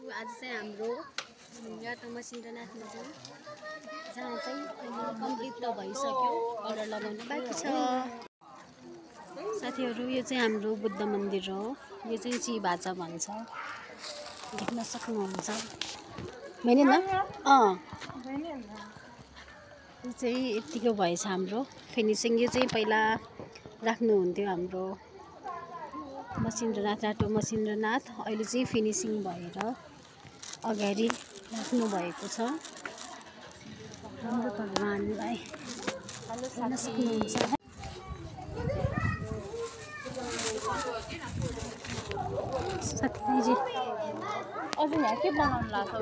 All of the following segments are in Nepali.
आज चाहिँ हाम्रो यहाँ त मसिन्द्रनाथमा चाहिँ जहाँ चाहिँ अहिले कम्प्लिट त भइसक्यो, कलर लगाउनु बाँकी छ। साथीहरू यो चाहिँ हाम्रो बुद्ध मन्दिर हो। यो चाहिँ चिभाचा भन्छ, देख्न सक्नुहुन्छ। मैले न यो चाहिँ यतिको भएछ हाम्रो फिनिसिङ। यो चाहिँ पहिला राख्नुहुन्थ्यो हाम्रो मसिन्द्रनाथ, राटो मसिन्द्रनाथ। अहिले चाहिँ फिनिसिङ भएर अगाडि राख्नु भएको छ। हाम्रो भगवानलाई हेर्न सक्नुहुन्छ। साथीजी अझै यहाँ के बनाउनु लाग्छ?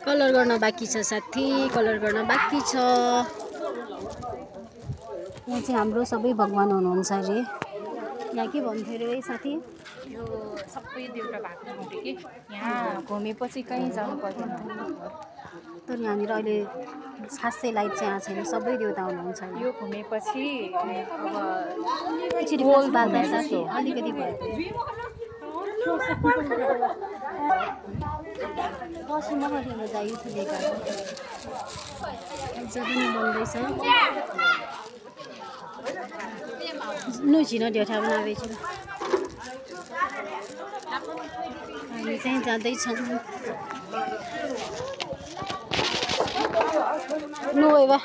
कलर गर्न बाँकी छ साथी, कलर गर्न बाँकी छ। यहाँ चाहिँ हाम्रो सबै भगवान हुनुहुन्छ अरे। यहाँ के भन्थ्यो अरे साथी? यो सबै देउता भएको ठाउँ कि यहाँ घुमेपछि कहीँ जानु पर्दैन। तर यहाँनिर अहिले खासै लाइट चाहिँ आएको छैन, सबै देउता हुनुहुन्छ। यो घुमेपछि एकचोटि फ्लस बाल्दा साथी अलिकति भयो। बसु नगरेर जायो थुलेका जब पनि बन्दैछ। नुई छिन ढेउठा बनाएछु। हामी चाहिँ जाँदैछौँ। नुई बा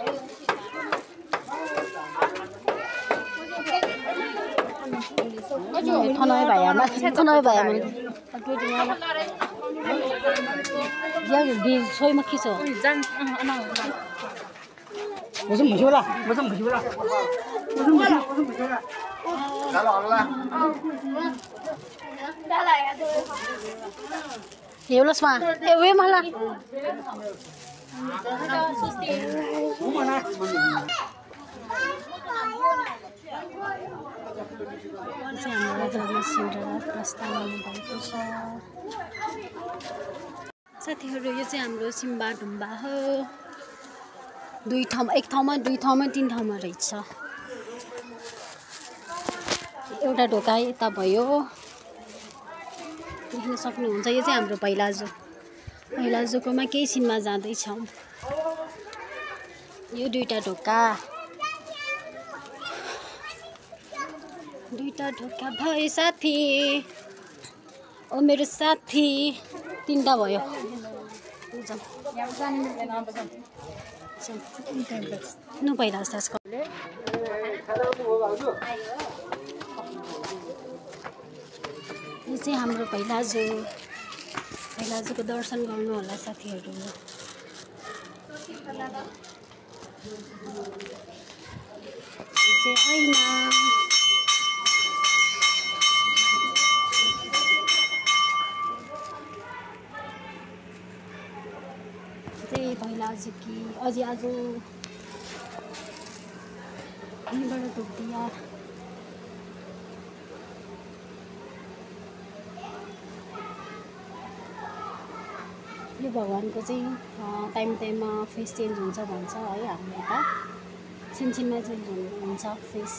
ठनाइ भाइमा ठनाइ भाइमा या बिल सोइमा के छ? हेउलसमा ए वे मला साथीहरू यो चाहिँ हाम्रो सिम्बा ढुम्बा हो। दुई ठाउँमा, एक ठाउँमा, दुई ठाउँमा, तीन ठाउँमा रहेछ। एउटा ढोका यता भयो, देख्न सक्नुहुन्छ। यो चाहिँ हाम्रो पहिलाजो, पहिलाजोकोमा केही सिनमा जाँदैछौँ। यो दुईटा ढोका, दुईटा ढोका भयो साथी। ओ मेरो साथी, तीनटा भयो। नु पहिला जस्तो यो चाहिँ हाम्रो पहिलाजो, पहिलाजोको दर्शन गर्नु होला साथीहरू। ऐना चाहिँ पहिलाजो कि अझै आज यहीँबाट ढोक्दिया। यो भगवानको चाहिँ टाइम टाइममा फेस चेन्ज हुन्छ भन्छ है। हाम्रो यता छिनछिनमा चेन्ज हुन्छ फेस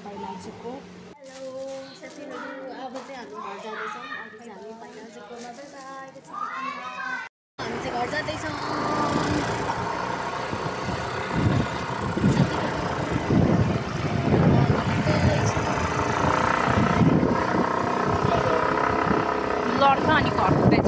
पहिलाजोको। हेलो साथीहरू, अब चाहिँ हामी घर जाँदैछौँ। अब चाहिँ हामी पहिलाजोकोमा हामी चाहिँ घर जाँदैछौँ। लड्छ अनि घट्दै